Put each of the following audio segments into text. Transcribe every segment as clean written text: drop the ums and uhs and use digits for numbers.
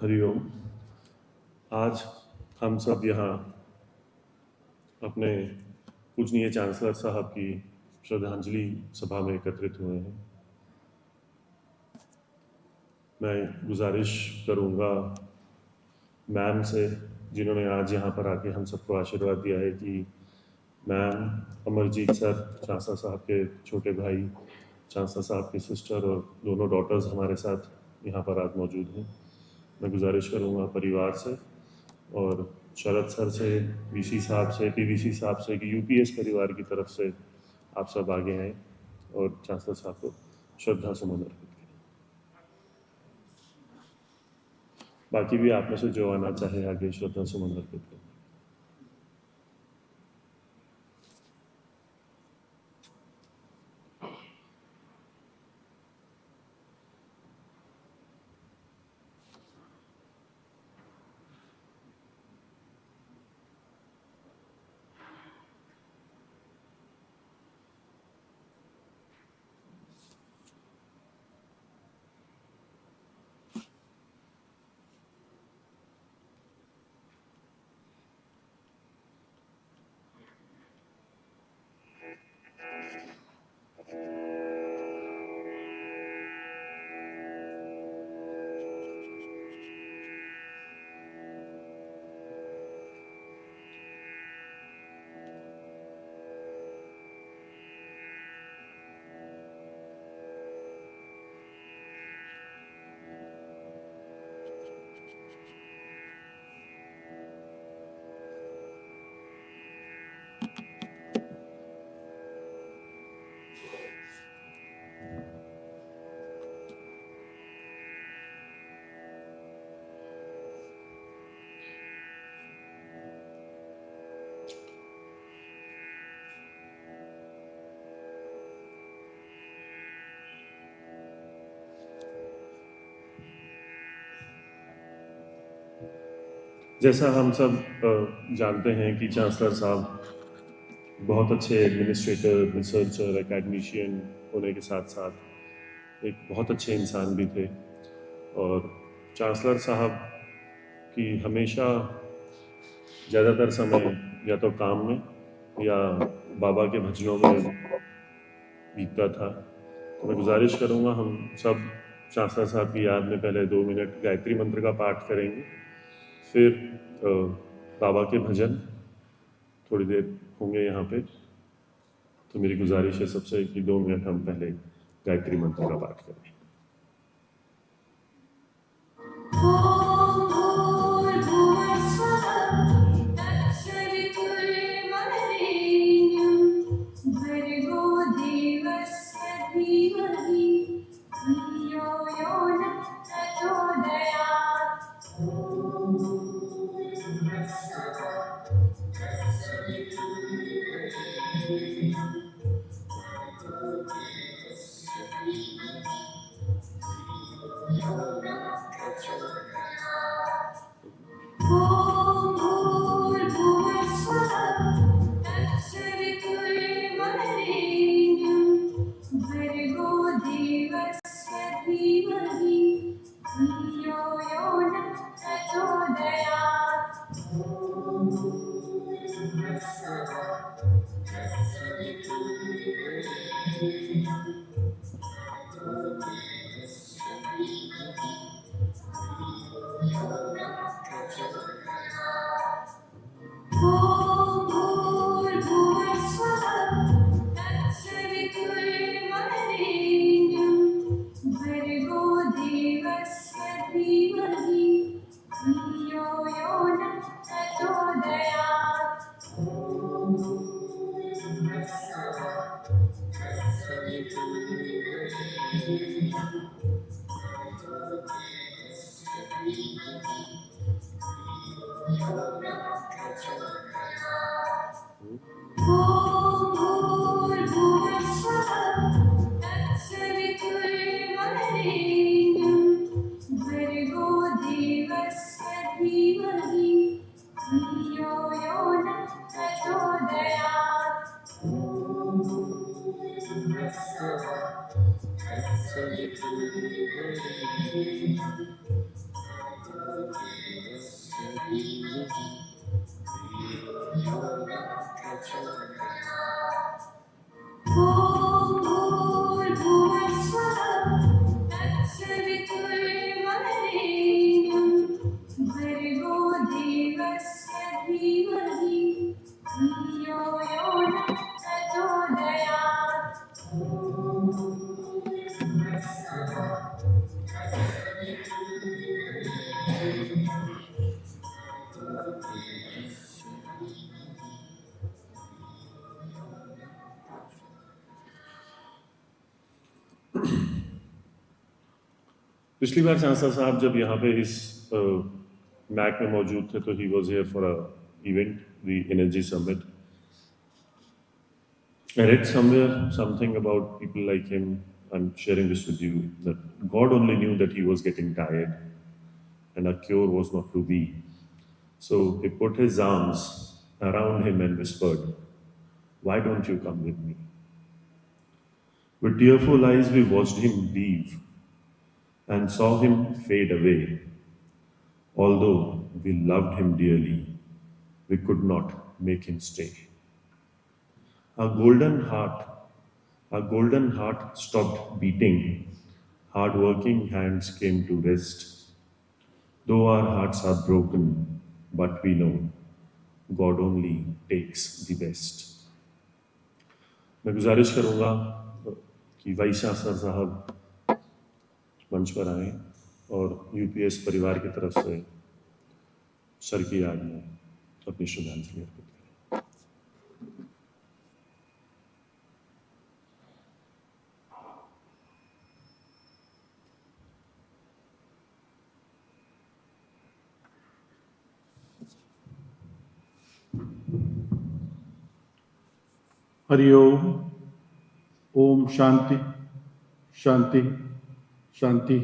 हरिओम। आज हम सब यहाँ अपने पूजनीय चांसलर साहब की श्रद्धांजलि सभा में एकत्रित हुए हैं। मैं गुजारिश करूँगा मैम से, जिन्होंने आज यहाँ पर आके हम सबको आशीर्वाद दिया है, कि मैम, अमरजीत सर, चांसलर साहब के छोटे भाई, चांसलर साहब की सिस्टर और दोनों डॉटर्स हमारे साथ यहाँ पर आज मौजूद हैं। मैं गुजारिश करूँगा परिवार से और शरद सर से, वीसी साहब से, पीवीसी साहब से, कि यूपीएस परिवार की तरफ से आप सब आगे आएँ और चांसलर साहब को श्रद्धा सुमन अर्पित करें। बाकी भी आप में से जो आना चाहे आगे श्रद्धा सुमन अर्पित करें। जैसा हम सब जानते हैं कि चांसलर साहब बहुत अच्छे एडमिनिस्ट्रेटर, रिसर्चर, एकेडमिशियन होने के साथ साथ एक बहुत अच्छे इंसान भी थे। और चांसलर साहब की हमेशा ज़्यादातर समय या तो काम में या बाबा के भजनों में बीतता था। तो मैं गुजारिश करूँगा हम सब चांसलर साहब की याद में पहले 2 मिनट गायत्री मंत्र का पाठ करेंगे, फिर बाबा के भजन थोड़ी देर होंगे यहाँ पे। तो मेरी गुजारिश है सबसे कि 2 मिनट हम पहले गायत्री मंत्र का पाठ करें। पिछली बार चांसलर साहब जब यहाँ पे इस मैक में मौजूद थे तो he was here for a event the energy summit. I read somewhere something about people like him. I'm sharing this with you that God only knew that he was getting tired and a cure was not to be. So he put his arms around him and whispered, "Why don't you come with me?" With tearful eyes, we watched him leave and saw him fade away. Although we loved him dearly, we could not make him stay. Our golden heart, our golden heart stopped beating. Hard-working hands came to rest. Though our hearts are broken, but we know God only takes the best. मैं गुजारिश करूँगा कि vice chancellor साहब मंच पर आए और UPS परिवार की तरफ से सर की याद में अपनी श्रद्धांजलि अर्पित करें. हरिओम. ओम शांति शांति शांति.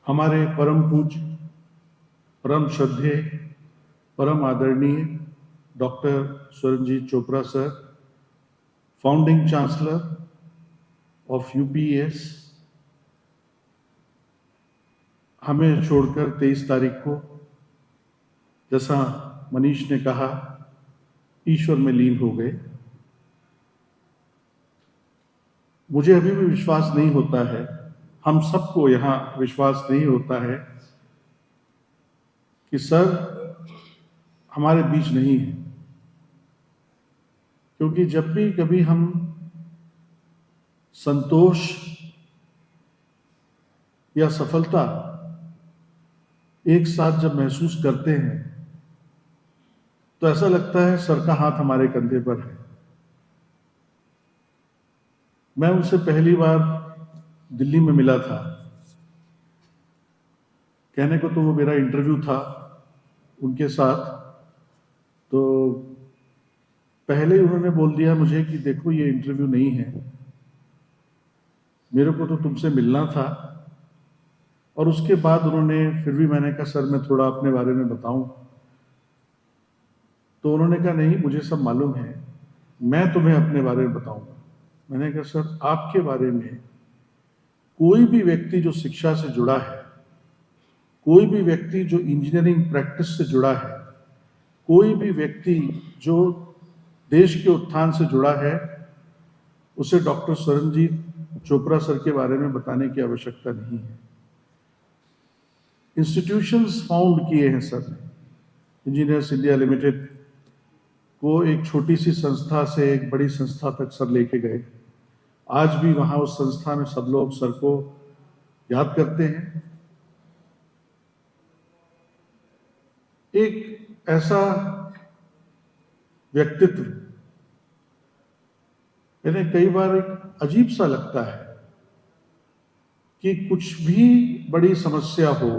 हमारे परम पूज्य, परम श्रद्धेय, परम आदरणीय doctor Swaranjit Chopra sir, founding chancellor of UPS, हमें छोड़कर 23 तारीख को, जैसा मनीष ने कहा, ईश्वर में लीन हो गए. मुझे अभी भी विश्वास नहीं होता है, हम सबको यहाँ विश्वास नहीं होता है कि सर हमारे बीच नहीं है. क्योंकि जब भी कभी हम संतोष या सफलता एक साथ जब महसूस करते हैं तो ऐसा लगता है सर का हाथ हमारे कंधे पर है. मैं उनसे पहली बार दिल्ली में मिला था. कहने को तो वो मेरा इंटरव्यू था उनके साथ, तो पहले उन्होंने बोल दिया मुझे कि देखो ये इंटरव्यू नहीं है, मेरे को तो तुमसे मिलना था. और उसके बाद उन्होंने फिर भी, मैंने कहा सर मैं थोड़ा अपने बारे में बताऊं, तो उन्होंने कहा नहीं मुझे सब मालूम है, मैं तुम्हें अपने बारे में बताऊंगा. मैंने कहा सर आपके बारे में कोई भी व्यक्ति जो शिक्षा से जुड़ा है, कोई भी व्यक्ति जो इंजीनियरिंग प्रैक्टिस से जुड़ा है, कोई भी व्यक्ति जो देश के उत्थान से जुड़ा है, उसे डॉक्टर स्वरणजीत चोपड़ा सर के बारे में बताने की आवश्यकता नहीं है. इंस्टीट्यूशंस फाउंड किए हैं सर ने. इंजीनियर्स इंडिया लिमिटेड को एक छोटी सी संस्था से एक बड़ी संस्था तक सर लेके गए. आज भी वहां उस संस्था में सब लोग सर को याद करते हैं. एक ऐसा व्यक्तित्व, इन्हें कई बार एक अजीब सा लगता है कि कुछ भी बड़ी समस्या हो,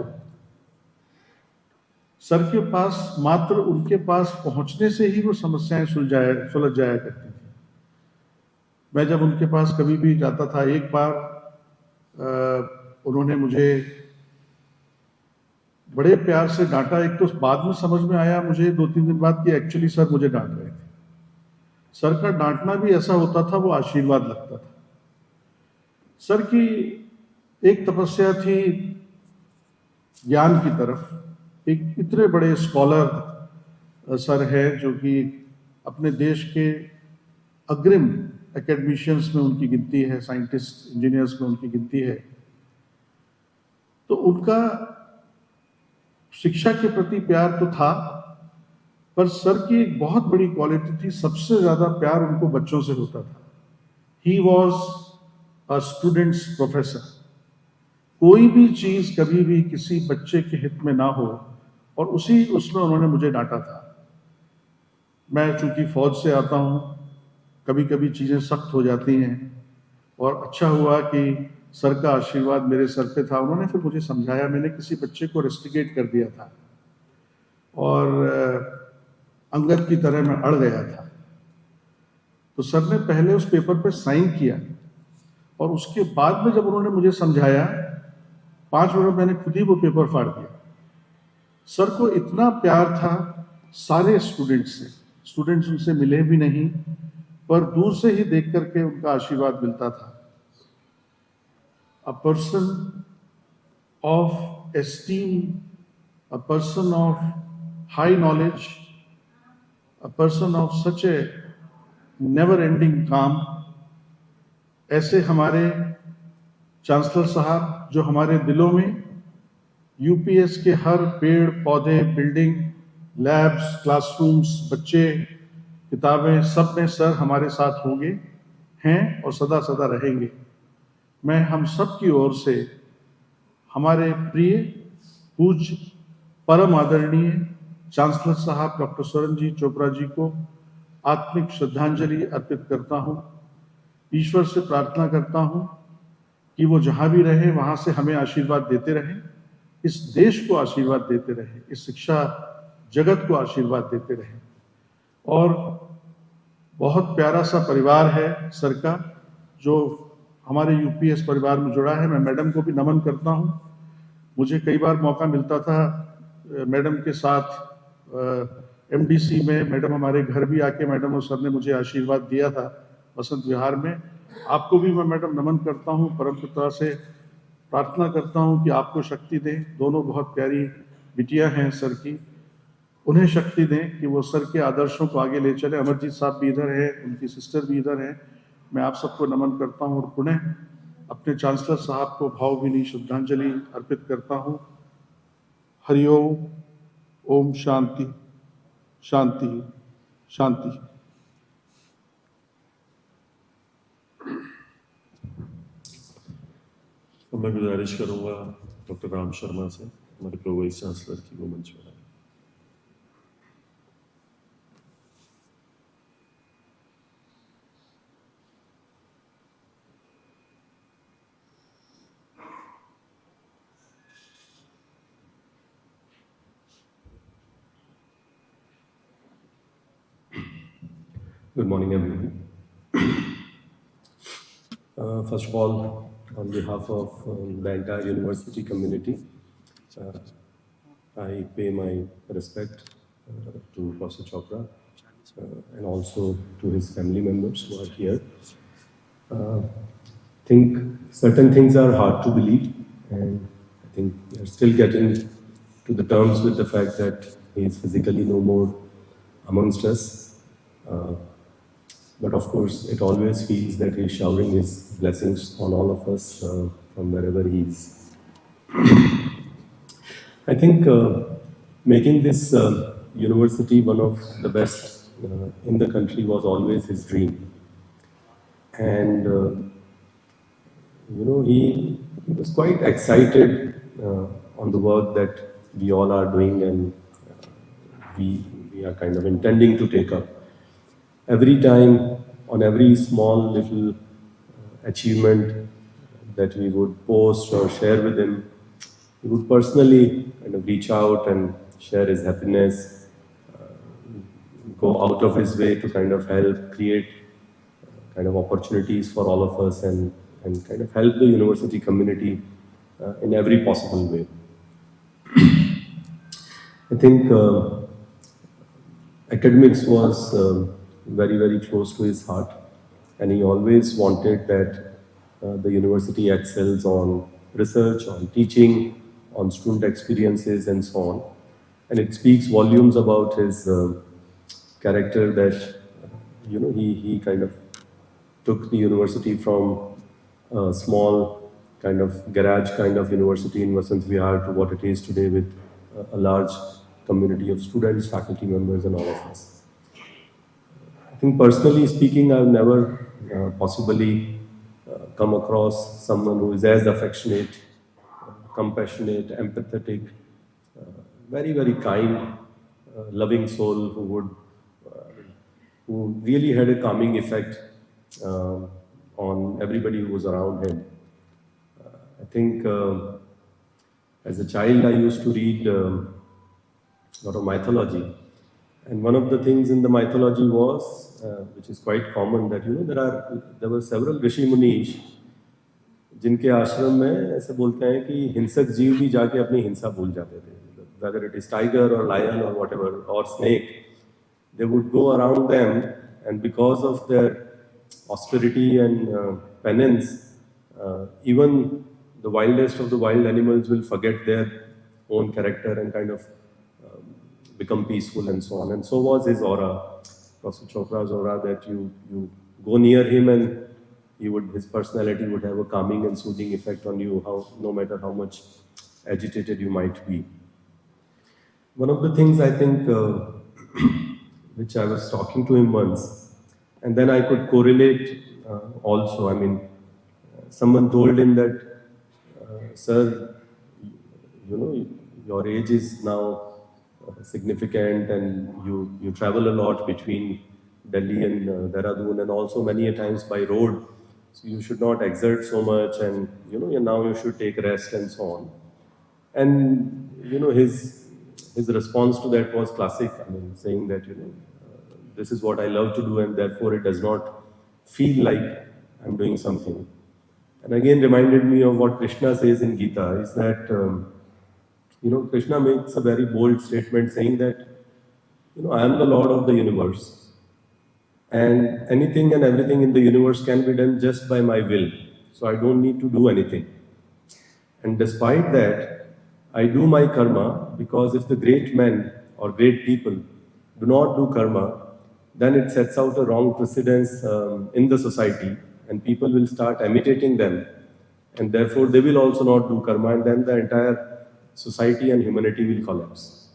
सर के पास मात्र उनके पास पहुंचने से ही वो समस्याएं सुलझ जाया करती थी. मैं जब उनके पास कभी भी जाता था, एक बार उन्होंने मुझे बड़े प्यार से डांटा. एक तो बाद में समझ में आया मुझे 2-3 दिन बाद कि एक्चुअली सर मुझे डांट रहे थे. सर का डांटना भी ऐसा होता था, वो आशीर्वाद लगता था. सर की एक तपस्या थी ज्ञान की तरफ. एक इतने बड़े स्कॉलर सर है जो कि अपने देश के अग्रिम एकेडमिशियंस में उनकी गिनती है, साइंटिस्ट इंजीनियर्स में उनकी गिनती है. तो उनका शिक्षा के प्रति प्यार तो था, पर सर की एक बहुत बड़ी क्वालिटी थी, सबसे ज्यादा प्यार उनको बच्चों से होता था. He was a students professor. कोई भी चीज कभी भी किसी बच्चे के हित में ना हो, और उसमें उन्होंने मुझे डांटा था. मैं चूंकि फौज से आता हूं, कभी कभी चीजें सख्त हो जाती हैं, और अच्छा हुआ कि सर का आशीर्वाद मेरे सर पे था। उन्होंने फिर मुझे समझाया, मैंने किसी बच्चे को रेस्टिकेट कर दिया था और अंगद की तरह मैं अड़ गया था, तो सर ने पहले उस पेपर पे साइन किया और उसके बाद में जब उन्होंने मुझे समझाया 5 मिनट मैंने खुद ही वो पेपर फाड़ दिया। सर को इतना प्यार था सारे स्टूडेंट्स से, स्टूडेंट्स उनसे मिले भी नहीं पर दूर से ही देख करके उनका आशीर्वाद मिलता था। A person of esteem, a person of high knowledge, a person of such A never ending काम, ऐसे हमारे चांसलर साहब जो हमारे दिलों में यूपीएस के हर पेड़ पौधे, बिल्डिंग, लैब्स, क्लासरूम्स, बच्चे, किताबें, सब में सर हमारे साथ होंगे, हैं और सदा सदा रहेंगे। मैं हम सब की ओर से हमारे प्रिय पूज्य परम आदरणीय चांसलर साहब डॉक्टर स्वरणजीत चोपड़ा जी को आत्मिक श्रद्धांजलि अर्पित करता हूँ। ईश्वर से प्रार्थना करता हूँ कि वो जहाँ भी रहे वहाँ से हमें आशीर्वाद देते रहे, इस देश को आशीर्वाद देते रहे, इस शिक्षा जगत को आशीर्वाद देते रहे। और बहुत प्यारा सा परिवार है सर का जो हमारे यूपीएस परिवार में जुड़ा है। मैं मैडम को भी नमन करता हूँ। मुझे कई बार मौका मिलता था मैडम के साथ एमडीसी में, मैडम हमारे घर भी आके मैडम और सर ने मुझे आशीर्वाद दिया था वसंत विहार में। आपको भी मैं मैडम नमन करता हूँ, परमपिता से प्रार्थना करता हूँ कि आपको शक्ति दें। दोनों बहुत प्यारी बिटियां हैं सर की, उन्हें शक्ति दें कि वो सर के आदर्शों को आगे ले चले। अमरजीत साहब भी इधर हैं, उनकी सिस्टर भी इधर हैं। मैं आप सबको नमन करता हूँ और पुनः अपने चांसलर साहब को भावभीनी श्रद्धांजलि अर्पित करता हूँ। हरिओम, ओम शांति शांति शांति। तो मैं गुजारिश करूंगा डॉक्टर राम शर्मा से, हमारे प्रो वाइस चांसलर की, वो मंच पर आए। Good morning, everyone. First of all, on behalf of the entire university community, I pay my respect to Professor Chopra and also to his family members who are here. I think certain things are hard to believe, and I think we are still getting to the terms with the fact that he is physically no more amongst us. But of course, it always feels that he's showering his blessings on all of us from wherever he is. I think making this university one of the best in the country was always his dream. And, he was quite excited on the work that we all are doing and we are kind of intending to take up. Every time, on every small little achievement that we would post or share with him, he would personally kind of reach out and share his happiness, go out of his way to kind of help create kind of opportunities for all of us and kind of help the university community in every possible way. I think academics was very, very close to his heart, and he always wanted that the university excels on research, on teaching, on student experiences, and so on. And it speaks volumes about his character that, he kind of took the university from a small kind of garage kind of university in Vasant Vihar to what it is today with a large community of students, faculty members, and all of us. I think personally speaking, I've never possibly come across someone who is as affectionate, compassionate, empathetic, very, very kind, loving soul who really had a calming effect on everybody who was around him. I think as a child I used to read a lot of mythology, and one of the things in the mythology was, which is quite common, that there were several Rishi Munish जिनके आश्रम में ऐसे बोलते हैं कि हिंसक जीव भी जाके अपनी हिंसा भूल जाते थे, whether it is tiger or lion or whatever or snake, they would go around them, and because of their austerity and penance, even the wildest of the wild animals will forget their own character and kind of become peaceful and so on. And so was his aura, Professor Chopra's aura, that you go near him and his personality would have a calming and soothing effect on you, no matter how much agitated you might be. One of the things I think, which I was talking to him once, and then I could correlate also. I mean, someone told him that, sir, your age is now significant, and you travel a lot between Delhi and Dehradun, and also many a times by road. So you should not exert so much, and now you should take rest and so on. And his response to that was classic. I mean, saying that this is what I love to do, and therefore it does not feel like I'm doing something. And again reminded me of what Krishna says in Gita, is that Krishna makes a very bold statement saying that I am the Lord of the universe. And anything and everything in the universe can be done just by my will. So I don't need to do anything. And despite that, I do my karma, because if the great men or great people do not do karma, then it sets out a wrong precedence in the society, and people will start imitating them. And therefore, they will also not do karma, and then the entire society and humanity will collapse.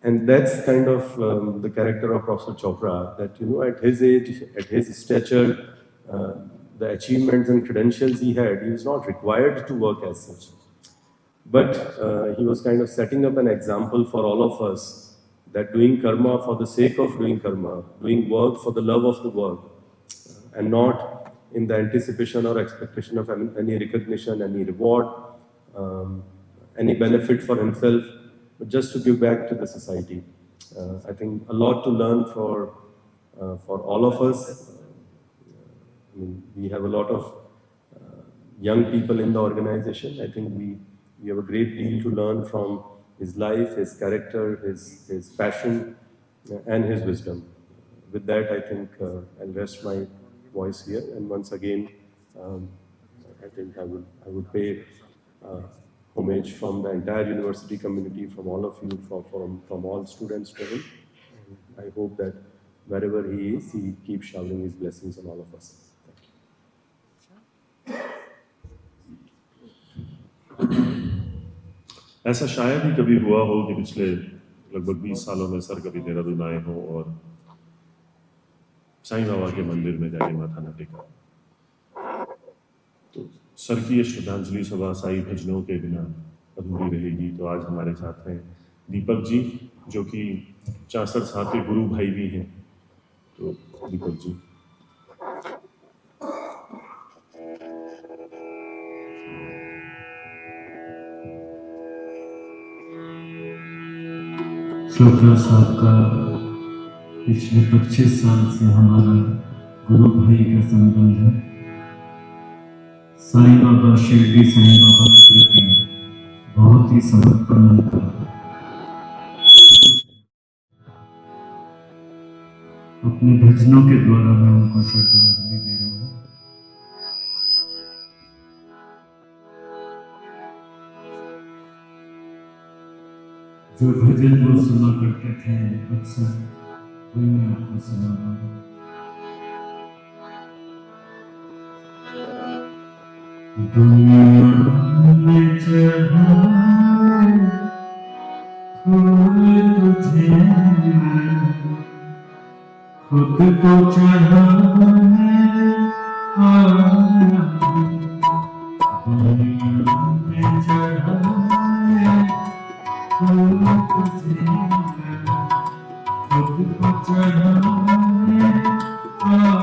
And that's kind of the character of Professor Chopra, that at his age, at his stature, the achievements and credentials he had, he was not required to work as such. But he was kind of setting up an example for all of us, that doing karma for the sake of doing karma, doing work for the love of the work, and not in the anticipation or expectation of any recognition, any reward, any benefit for himself, but just to give back to the society. I think a lot to learn for all of us. I mean, we have a lot of young people in the organization. I think we have a great deal to learn from his life, his character, his passion, and his wisdom. With that, I think I'll rest my voice here. And once again, I think I would pay homage from the entire university community, from all of you, from all students to him. And I hope that wherever he is, he keeps showering his blessings on all of us. Thank you. ऐसा शायद ही कभी हुआ हो कि पिछले लगभग 20 सालों में सर कभी देहरादून आए हो और साईं बाबा के मंदिर में जाके माथा न टेका। तो सर की ये श्रद्धांजलि सभा साई भजनों के बिना अधूरी रहेगी। तो आज हमारे साथ हैं दीपक जी, जो कि चांसर साहब के गुरु भाई भी हैं। तो दीपक जी। चोपड़ा साहब का पिछले 25 साल से हमारा गुरु भाई का संबंध है। साईं बाबा, शिरडी साईं बाबा के प्रति बहुत ही समर्पण उनका। अपने भजनों के द्वारा मैं उनको श्रद्धांजलि दे रहा हूँ। जो भजन वो सुना करते थे अक्सर, वही मैं आपको सुना रहा हूँ। दुनिया में चढ़ाए फूल तुझे, खुद को चढ़ाने आया। दुनिया में चढ़ाए फूल तुझे, खुद को चढ़ाने आया।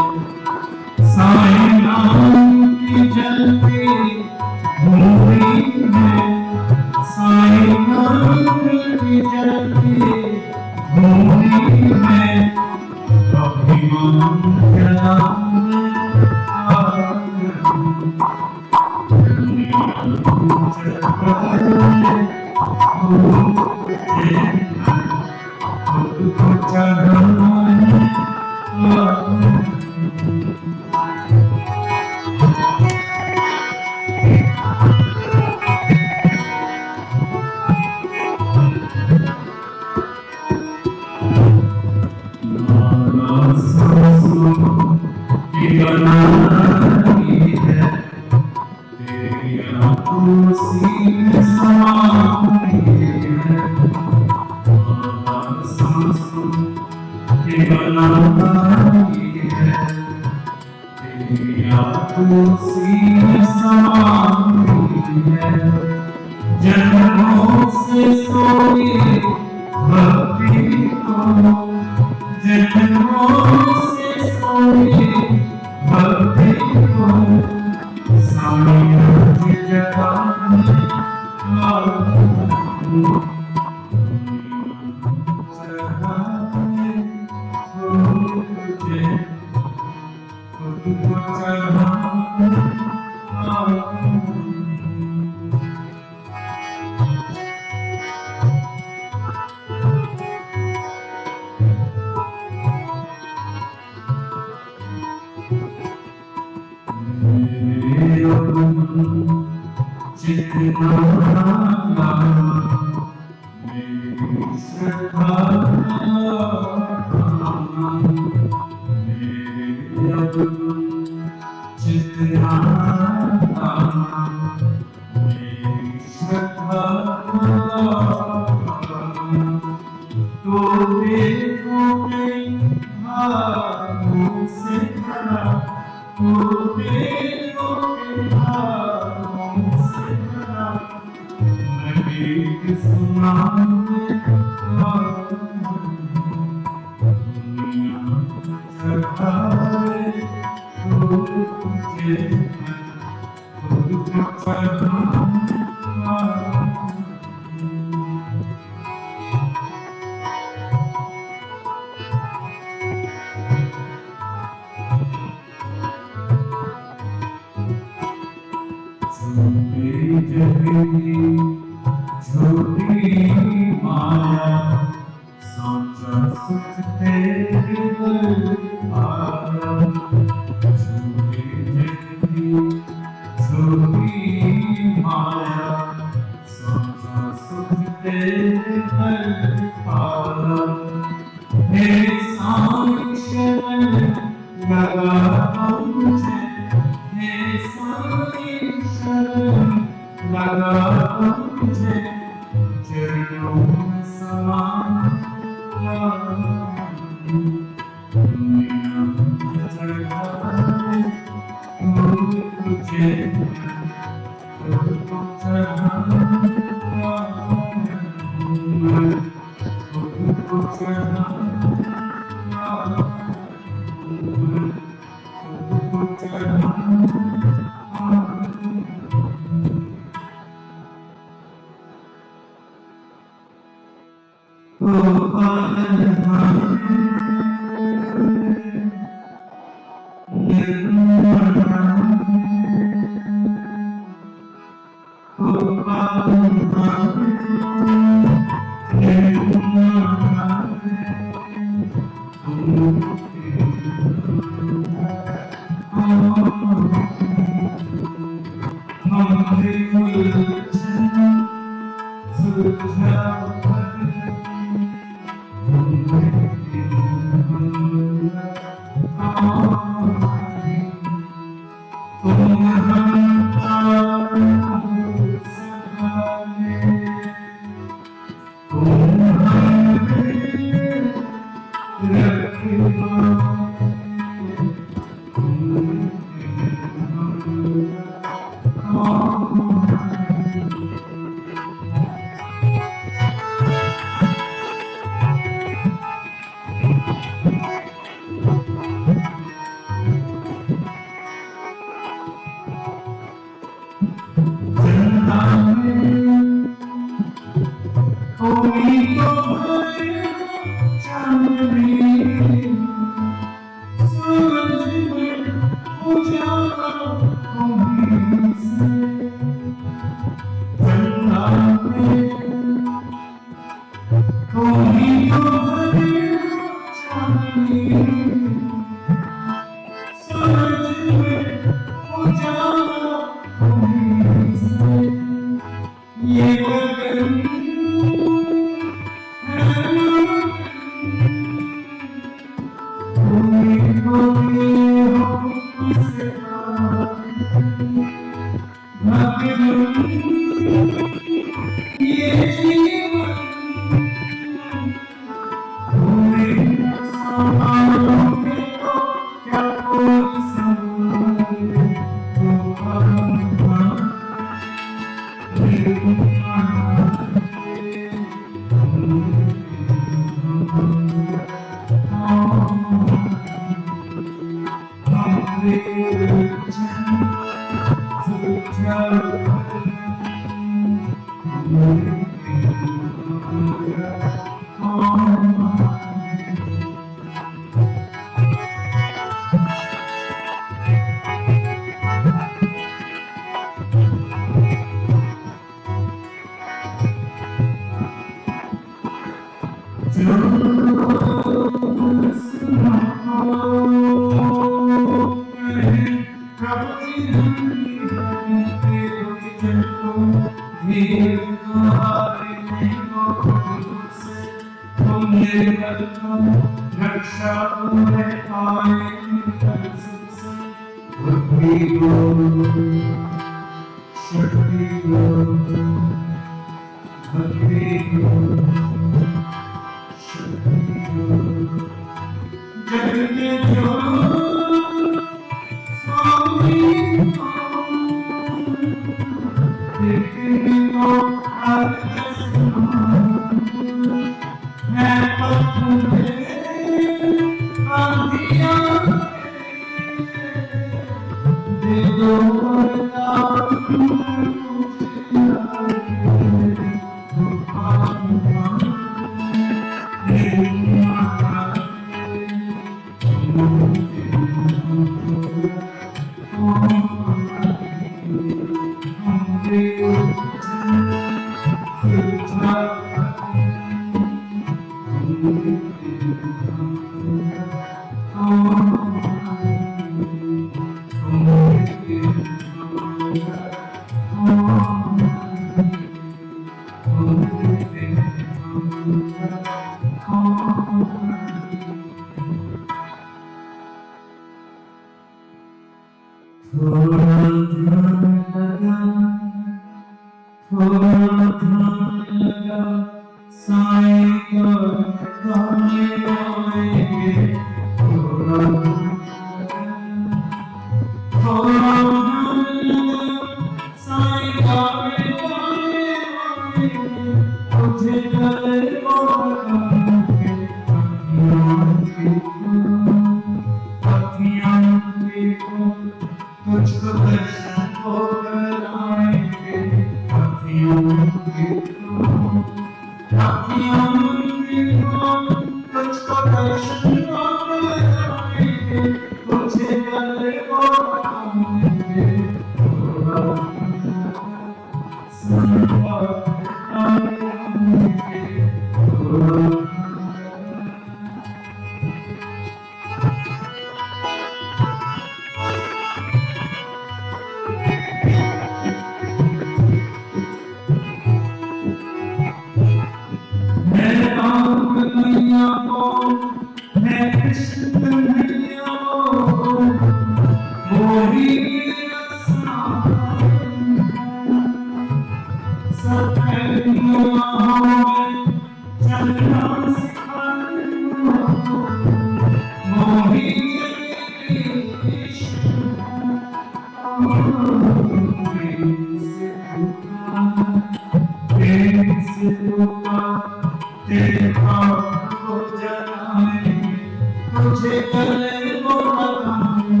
तुझे गले को लगाऊं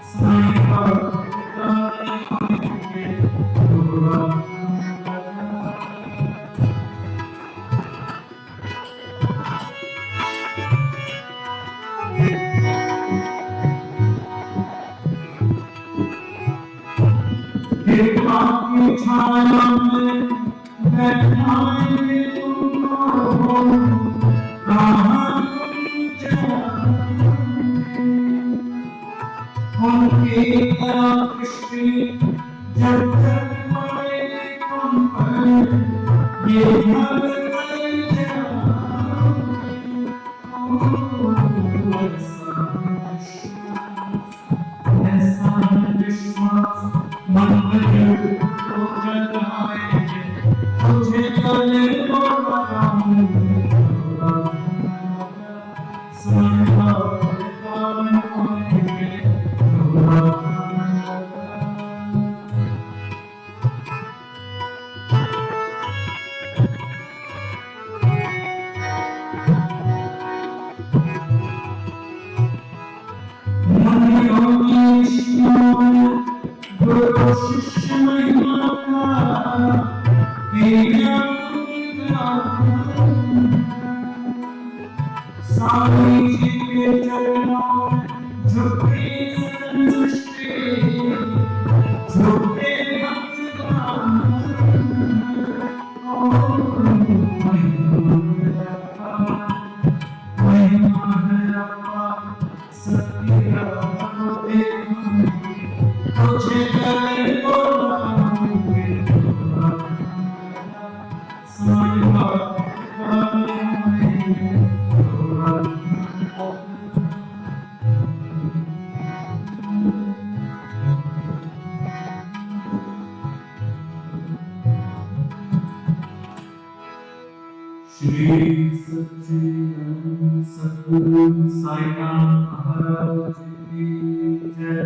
साईं कृपा की छाया में बैठाए तुमको कहाँ उनकी दृष्टि जब तक पड़े तुम पर ये ऐसा विश्वास मन में तो जगाएंगे तुझे गले को लगाऊं श्री सच्चिदानंद सद्गुरु साईनाथ महाराज की जय।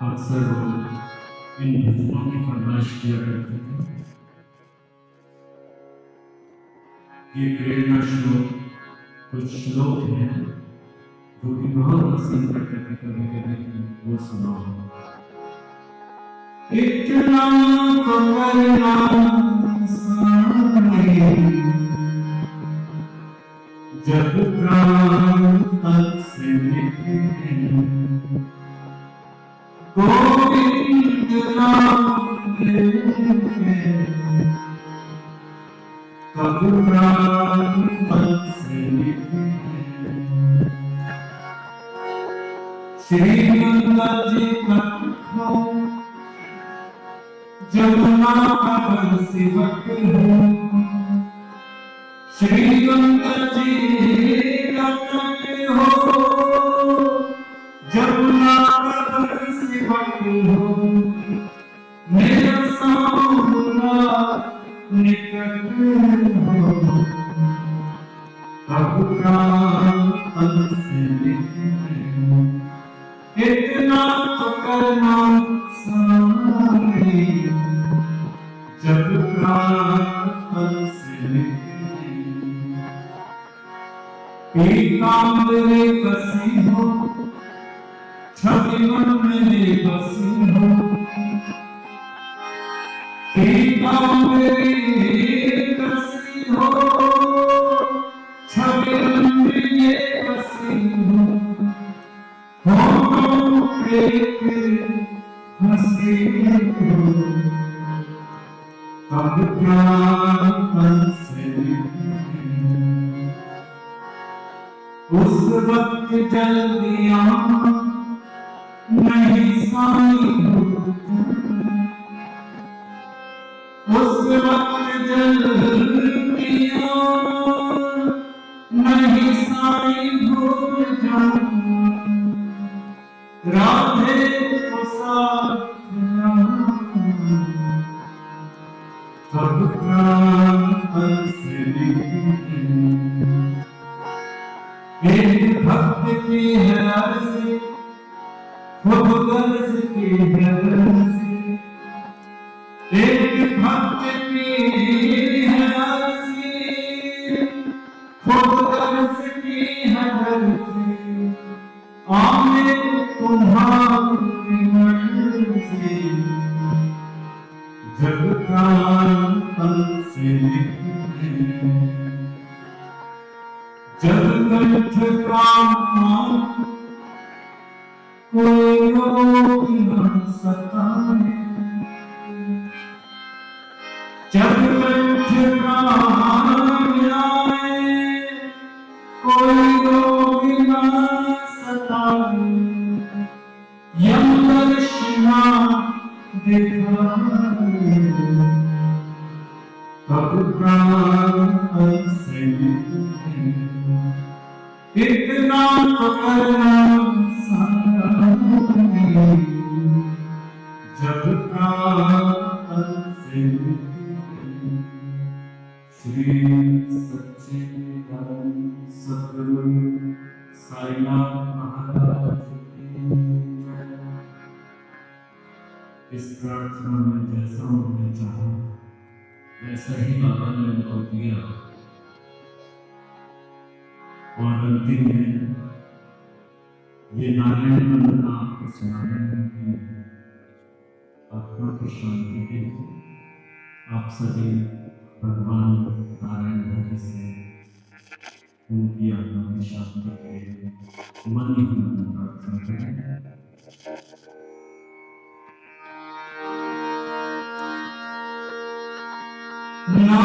अक्सर लोग इन भजनों की फरमाइश किया करते थे। ये प्रेरणा श्लोक कुछ श्लोक हैं जो कि बहुत पसंद करते थे, कभी कभी वो सुनो। इतना तो करना सामने जब प्राण तन से निकले गोविंद नाम लेके कब प्राण तन से निकले। श्री गंगा जी का जमुना का सेवक हूँ। श्री गंगा जी का हो जमुना का सेवक हूँ। मेरा सामना निकट हो कब प्राण तन से निकले। इतना तो करना सामने जब प्राण तन से निकले। पीतांबरे कसी हो छवि मन में बसी हो। पीतांबरे कसी हो छवि मन में बसी हो। एक हंसी कब प्राण तन से निकले। उस वक्त जल्दियां नहीं साईं उस वक्त जल्दियां नहीं साईं भूल जाऊं। राधे को साथिया कब प्राण तन से निकले। एक भक्त की है अर्ज़ खुद गर्ज की है अर्जी, एक भक्त की है अर्जी, खुद गर्ज की है अर्जी, आने तुम्हारी मर्जी, जग का तन से लिखे, जग कंठ का कोई रोग न सताए, जग कंठ का आए, कोई रोग न सताए, यमदर्शना दिखाए, तब प्राण से निकले, इतना तो करना सारा, जब प्राण से निकले। श्री सच्चिदानंद सद्गुरु साईनाथ महाराज की जय। इस प्रार्थना में जैसा उन्होंने चाहा वैसा ही बाबा ने उनको दिया, और अंतिम में ये नारायण मंत्र आपको सुनाने की आत्मा की शांति के लिए आप सभी भगवान नारायण हरि से उनकी आत्मा की शांति के लिए मन ही मन प्रार्थना करें। Narayan,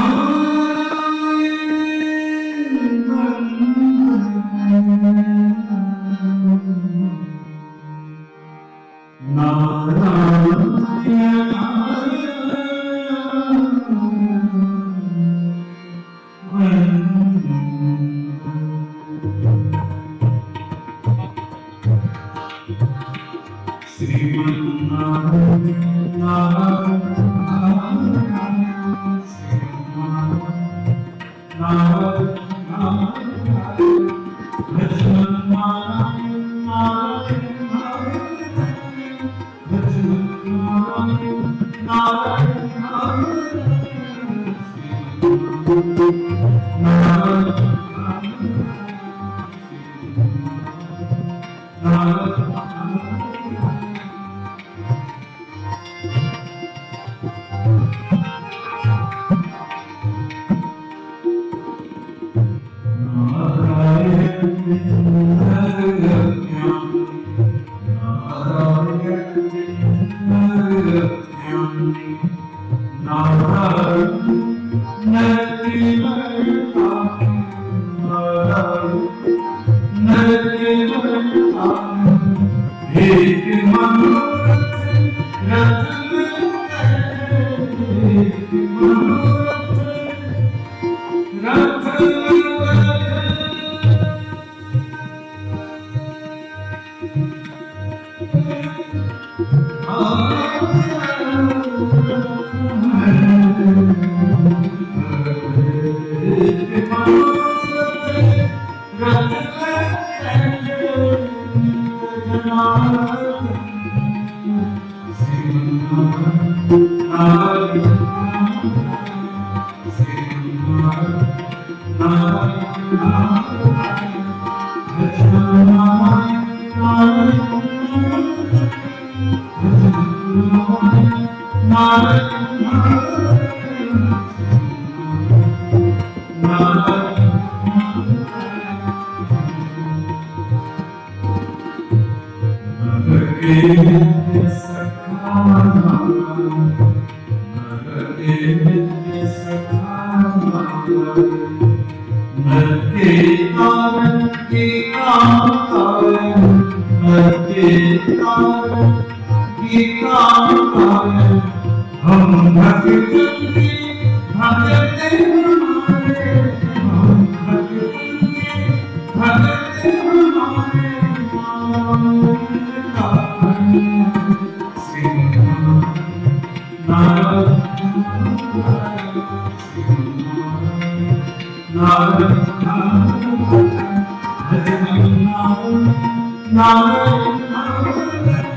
Narayan, Narayan,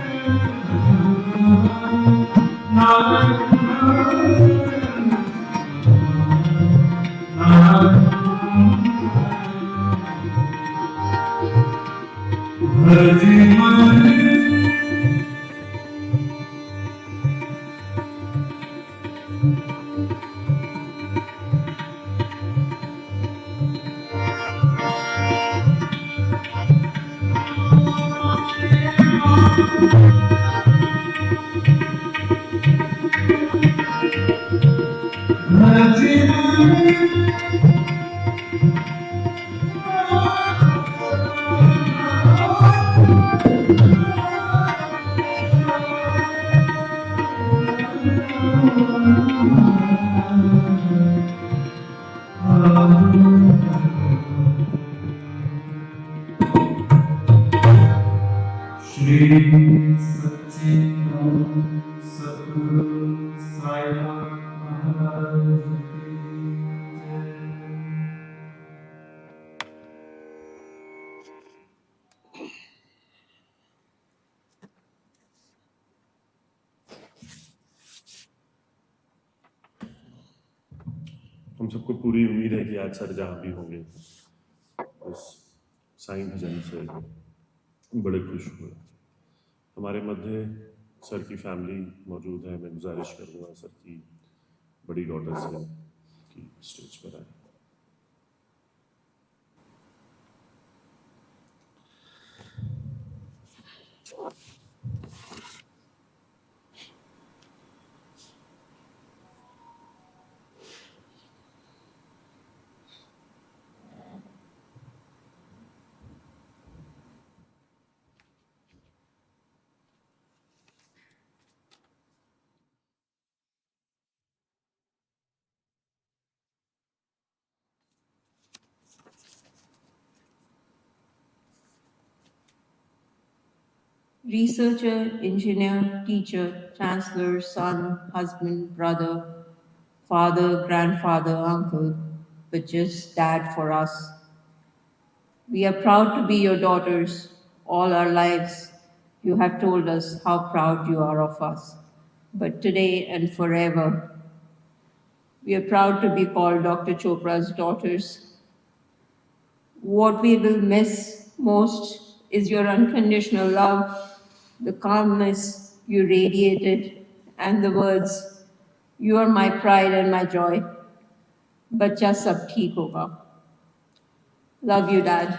हम सबको पूरी उम्मीद है कि आज सर जहाँ भी होंगे उस साईं भजन से बड़े खुश हुए। हमारे मध्य सर की फैमिली मौजूद है। मैं गुजारिश करूँगा सर की बड़ी डॉटर से कि स्टेज पर आए। Researcher, engineer, teacher, chancellor, son, husband, brother, father, grandfather, uncle, but just dad for us. We are proud to be your daughters. All our lives, you have told us how proud you are of us. But today and forever, we are proud to be called Dr. Chopra's daughters. What we will miss most is your unconditional love, the calmness you radiated, and the words, "You are my pride and my joy. Bacha sab theek hoga." Love you, Dad.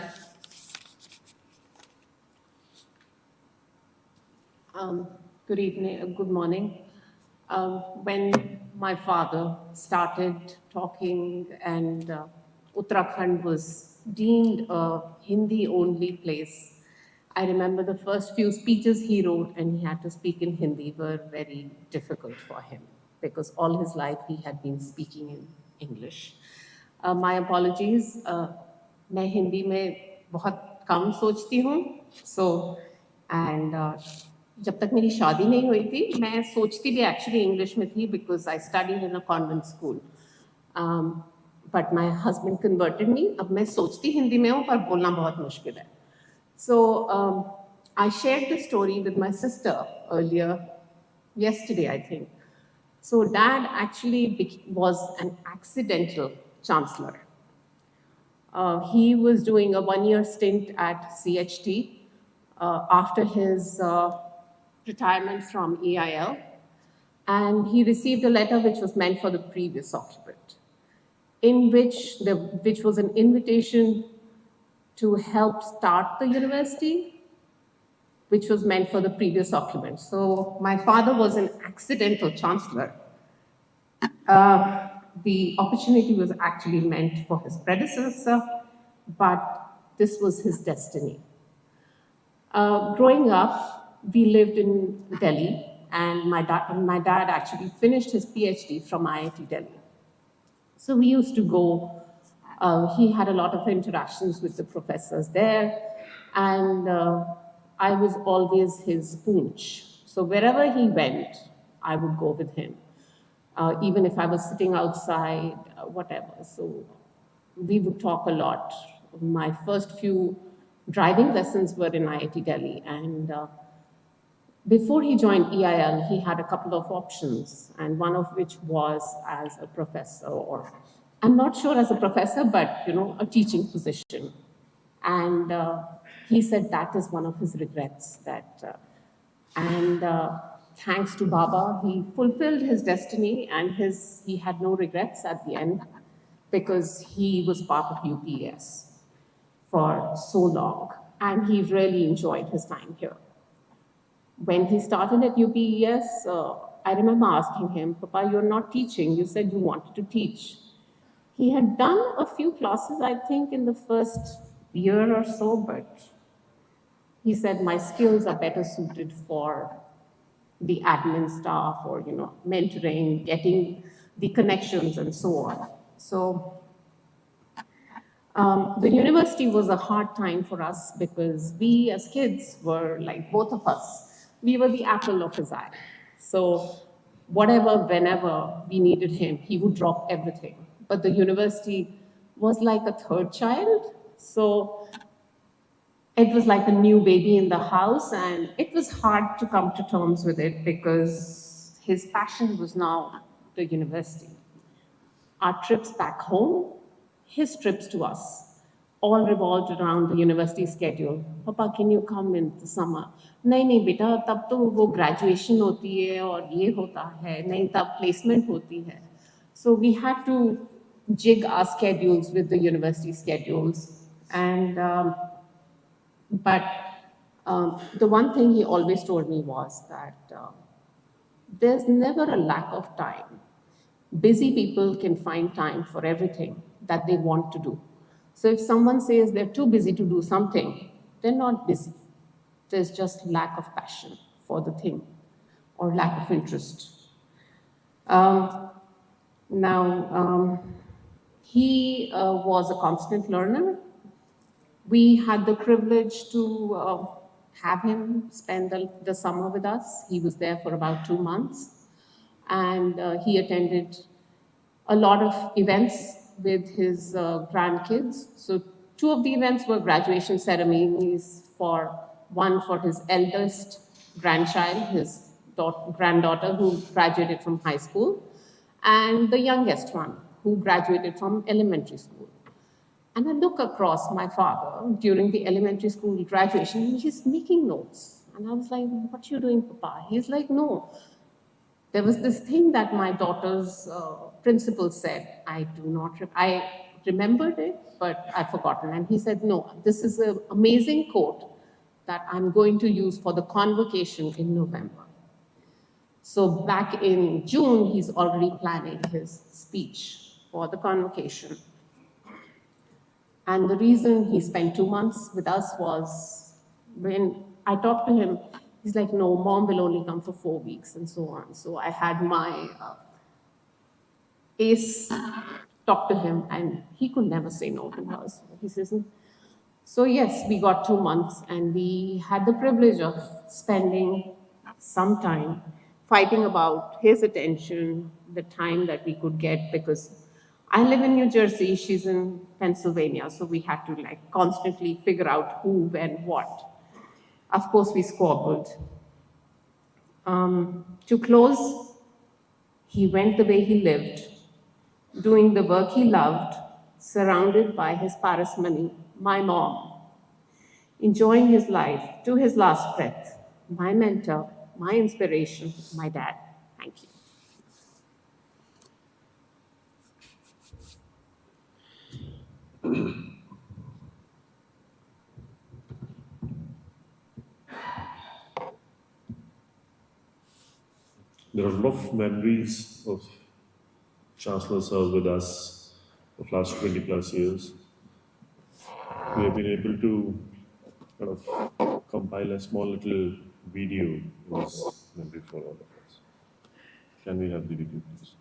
Good evening, good morning. When my father started talking and Uttarakhand was deemed a Hindi-only place, I remember the first few speeches he wrote and he had to speak in Hindi were very difficult for him because all his life he had been speaking in English. My apologies. मैं हिंदी में बहुत कम सोचती हूँ. So and जब तक मेरी शादी नहीं हुई थी मैं सोचती भी एक्चुअली इंग्लिश में थी because I studied in a convent school but my husband converted me. अब मैं सोचती हिंदी में हूँ पर बोलना बहुत मुश्किल है. So I shared the story with my sister earlier yesterday, I think. So dad actually was an accidental chancellor. He was doing a one-year stint at CHT after his retirement from EIL, and he received a letter which was meant for the previous occupant, which was an invitation to help start the university, which was meant for the previous occupant. So my father was an accidental chancellor. The opportunity was actually meant for his predecessor, but this was his destiny. Growing up, we lived in Delhi, and my dad actually finished his PhD from IIT Delhi. So we used to go, he had a lot of interactions with the professors there, and I was always his poonch. So wherever he went, I would go with him, even if I was sitting outside, whatever. So we would talk a lot. My first few driving lessons were in IIT Delhi, and Before he joined EIL, he had a couple of options, and one of which was as a professor, or I'm not sure as a professor, but a teaching position. And he said that is one of his regrets. And thanks to Baba, he fulfilled his destiny, and he had no regrets at the end because he was part of UPES for so long, and he really enjoyed his time here. When he started at UPES, I remember asking him, Papa, you're not teaching. You said you wanted to teach. He had done a few classes, I think, in the first year or so, but he said, my skills are better suited for the admin staff or, mentoring, getting the connections and so on. So the university was a hard time for us because we as kids were like both of us. We were the apple of his eye. So whatever, whenever we needed him, he would drop everything. But the university was like a third child. So it was like a new baby in the house, and it was hard to come to terms with it because his passion was now the university. Our trips back home, his trips to us, all revolved around the university schedule. Papa, can you come in the summer? नहीं बेटा, तब तो वो graduation होती है और ये होता है, नहीं तब placement होती है. So we had to jig our schedules with the university schedules. And but the one thing he always told me was that there's never a lack of time. Busy people can find time for everything that they want to do. So if someone says they're too busy to do something, they're not busy. There's just lack of passion for the thing or lack of interest. He was a constant learner. We had the privilege to have him spend the summer with us. He was there for about 2 months, and he attended a lot of events with his grandkids. So 2 of the events were graduation ceremonies, one for his eldest grandchild, his granddaughter who graduated from high school, and the youngest one who graduated from elementary school. And I look across my father during the elementary school graduation, and he's making notes. And I was like, what are you doing, Papa? He's like, no. There was this thing that my daughter's principal said. I remembered it, but I've forgotten. And he said, no, this is an amazing quote that I'm going to use for the convocation in November. So back in June, he's already planning his speech for the convocation. And the reason he spent 2 months with us was when I talked to him, he's like, no, Mom will only come for 4 weeks and so on. So I had my ace talk to him, and he could never say no to us. He says, so yes, we got 2 months, and we had the privilege of spending some time fighting about his attention, the time that we could get, because I live in New Jersey, she's in Pennsylvania, so we had to constantly figure out who, when, what. Of course, we squabbled. To close, he went the way he lived, doing the work he loved, surrounded by his parsimony, my mom, enjoying his life to his last breath, my mentor, my inspiration, my dad. Thank you. There are a lot of memories of Chancellor Sir with us of last 20 plus years. We have been able to kind of compile a small little video of this memory for all of us. Can we have the video, please?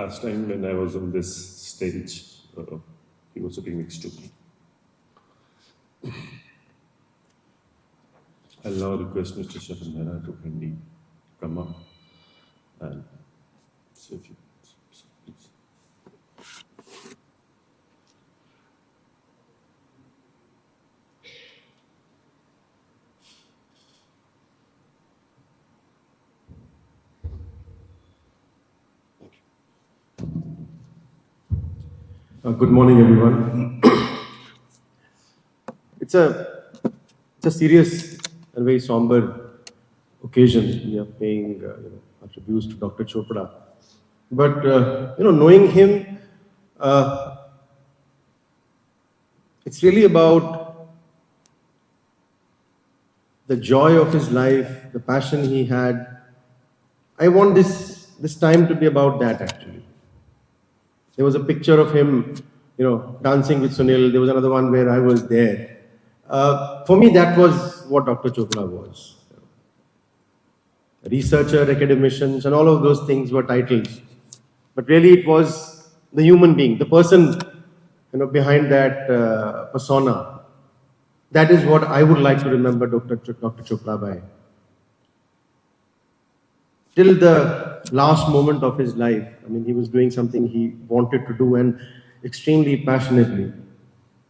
last time when I was on this stage, he was sitting next to me. I'll now request Mr. Shapan Mehra to kindly come up and say a few words. Please. Good morning, everyone. It's a serious and very somber occasion. We are paying our tributes to Dr. Chopra. But knowing him, it's really about the joy of his life, the passion he had. I want this time to be about that, actually. There was a picture of him, dancing with Sunil. There was another one where I was there. For me, that was what Dr. Chopra was. Researcher, academicians, and all of those things were titles. But really, it was the human being, the person, behind that persona. That is what I would like to remember Dr. Chopra by. Till the last moment of his life, he was doing something he wanted to do and extremely passionately.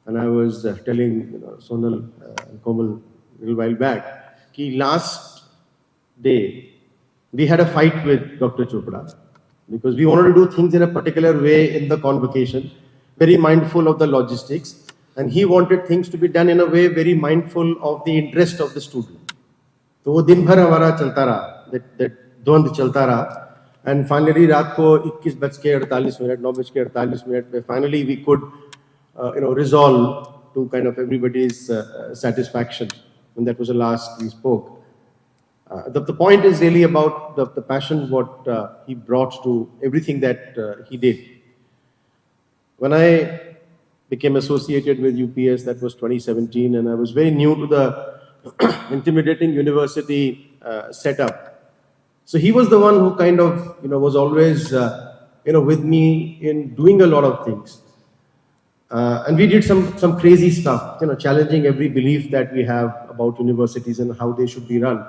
And I was telling Sonal and Komal a little while back, that last day, we had a fight with Dr. Chopra because we wanted to do things in a particular way in the convocation, very mindful of the logistics, and he wanted things to be done in a way very mindful of the interest of the student. So वो दिन भर हमारा चलता रहा, that द्वंद चलता रहा, and finally रात को 21:48 9:48 पे finally we could resolve to kind of everybody's satisfaction, and that was the last we spoke. The point is really about the passion what he brought to everything that he did. When I became associated with UPS, that was 2017, and I was very new to the intimidating university setup. So he was the one who kind of was always with me in doing a lot of things. And we did some crazy stuff, challenging every belief that we have about universities and how they should be run.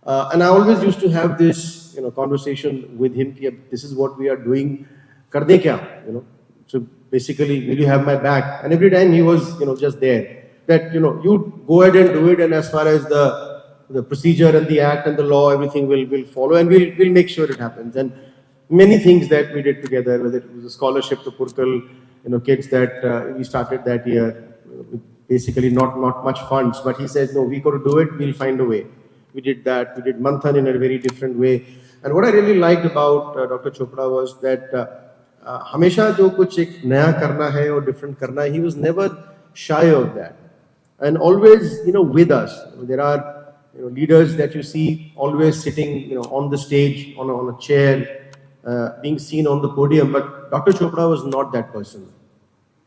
And I always used to have this, conversation with him. This is what we are doing. Karne kya? So basically, will you have my back? And every time he was, just there. That you go ahead and do it. And as far as the procedure and the act and the law, everything will follow, and we'll make sure it happens. And many things that we did together, whether it was a scholarship to Purkal, kids that we started that year, basically not much funds, but he said, no, we got to do it, we'll find a way. We did that. We did Manthan in a very different way. And what I really liked about Dr. Chopra was that hamesha jo kuch ek naya karna hai or different karna hai, he was never shy of that. And always, with us. There are leaders that you see always sitting, on the stage, on a chair, being seen on the podium. But Dr. Chopra was not that person.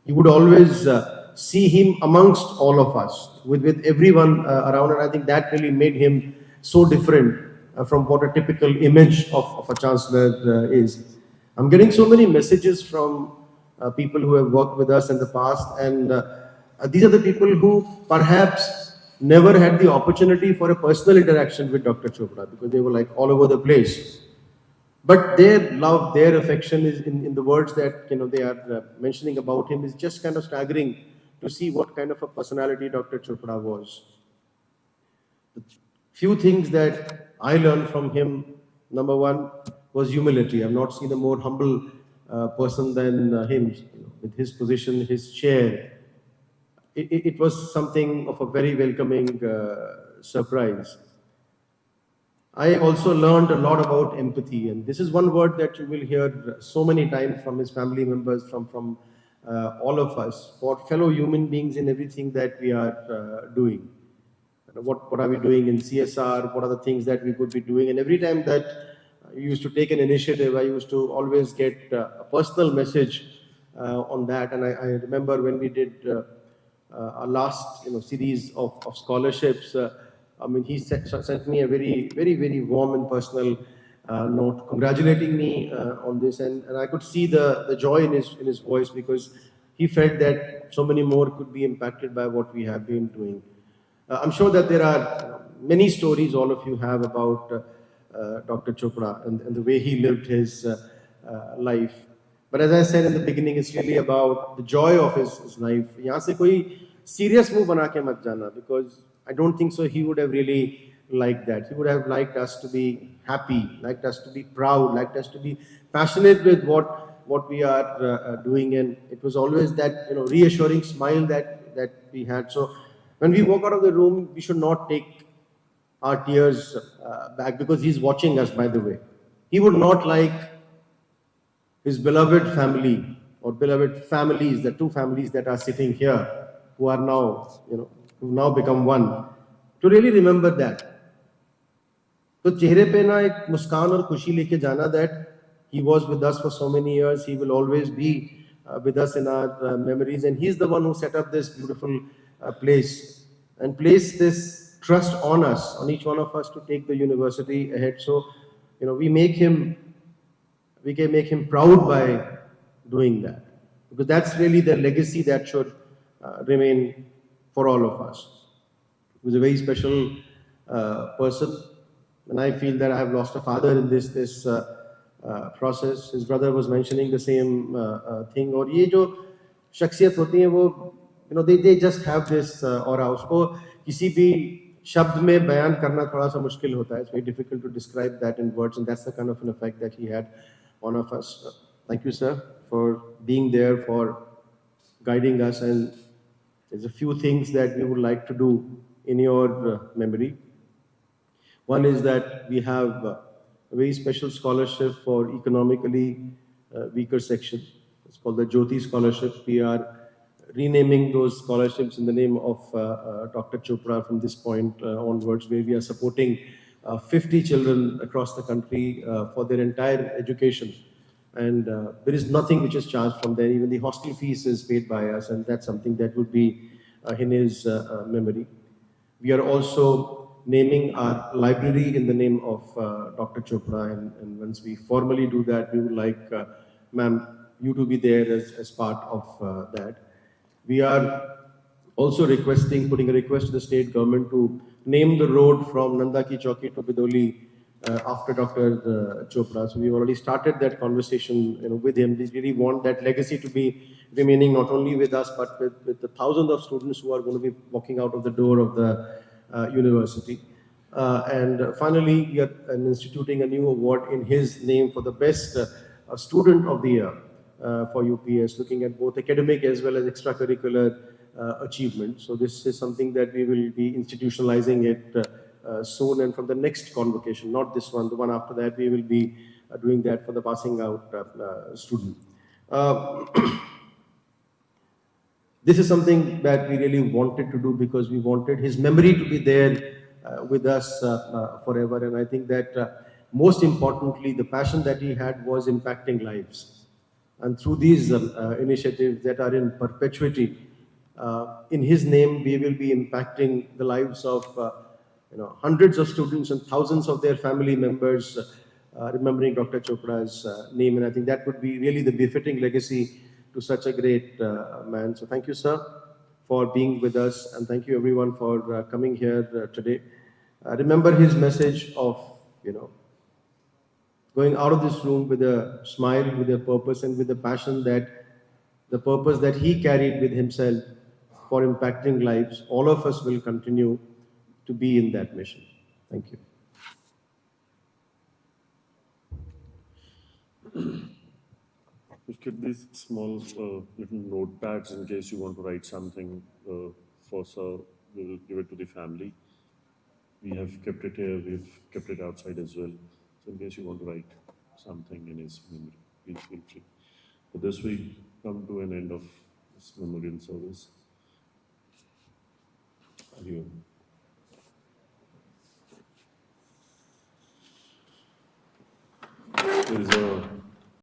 You would always see him amongst all of us, with everyone around, and I think that really made him so different from what a typical image of a chancellor is. I'm getting so many messages from people who have worked with us in the past, and these are the people who perhaps never had the opportunity for a personal interaction with Dr. Chopra because they were like all over the place. But their love, their affection is in the words that they are mentioning about him is just kind of staggering to see what kind of a personality Dr. Chopra was. The few things that I learned from him, number one, was humility. I've not seen a more humble person than him. With his position, his chair, it was something of a very welcoming surprise. I also learned a lot about empathy, and this is one word that you will hear so many times from his family members, from all of us, for fellow human beings in everything that we are doing. What are we doing in CSR? What are the things that we could be doing? And every time that you used to take an initiative, I used to always get a personal message on that. And I remember when we did our last series of scholarships, he sent me a very, very, very warm and personal note, congratulating me on this, and I could see the joy in his voice, because he felt that so many more could be impacted by what we have been doing. I'm sure that there are many stories all of you have about Dr. Chopra and the way he lived his life. But as I said in the beginning, it's really about the joy of his life. यहाँ से कोई serious move बना के मत जाना, because I don't think so he would have really liked that. He would have liked us to be happy, liked us to be proud, liked us to be passionate with what we are doing, and it was always that reassuring smile that we had. So when we walk out of the room, we should not take our tears back, because he's watching us, by the way. He would not like his beloved family or beloved families, the two families that are sitting here, who are now, who've now become one, to really remember that. तो चेहरे पे ना एक मुस्कान और खुशी लेके जाना that he was with us for so many years, he will always be with us in our memories, and he's the one who set up this beautiful place and placed this trust on us, on each one of us, to take the university ahead. So, we can make him proud by doing that, because that's really the legacy that should remain for all of us. He was a very special person, and I feel that I have lost a father in this process. His brother was mentioning the same thing. और ये जो शख्सियत होती है वो they just have this aura. उसको किसी भी शब्द में बयान करना थोड़ा सा मुश्किल होता है. It's very difficult to describe that in words, and that's the kind of an effect that he had on of us. Thank you, sir, for being there, for guiding us, and there's a few things that we would like to do in your memory. One is that we have a very special scholarship for economically weaker section. It's called the Jyoti Scholarship. We are renaming those scholarships in the name of Dr. Chopra from this point onwards, where we are supporting 50 children across the country for their entire education. And there is nothing which is charged from there. Even the hostel fees is paid by us, and that's something that would be in his memory. We are also naming our library in the name of Dr. Chopra, and once we formally do that, we would like, ma'am, you to be there as part of that. We are also putting a request to the state government to name the road from Nanda Ki Chowki to Bidholi after Dr. Chopra. So we've already started that conversation with him. We really want that legacy to be remaining not only with us, but with the thousands of students who are going to be walking out of the door of the university. And finally, we are instituting a new award in his name for the best student of the year for UPS, looking at both academic as well as extracurricular achievement. So this is something that we will be institutionalizing it soon, and from the next convocation, not this one, the one after that, we will be doing that for the passing out student. This is something that we really wanted to do, because we wanted his memory to be there with us forever. And I think that most importantly, the passion that he had was impacting lives. And through these initiatives that are in perpetuity, in his name, we will be impacting the lives of hundreds of students and thousands of their family members, remembering Dr. Chopra's name. And I think that would be really the befitting legacy to such a great man. So thank you, sir, for being with us, and thank you everyone for coming here today. Remember his message of, going out of this room with a smile, with a purpose, and with the passion that the purpose that he carried with himself for impacting lives. All of us will continue to be in that mission. Thank you. Just keep these small little notepads in case you want to write something for sir. We will give it to the family. We have kept it here. We've kept it outside as well. So in case you want to write something in his memory, please feel free. With this, we come to an end of this memorial service. Adieu. There is a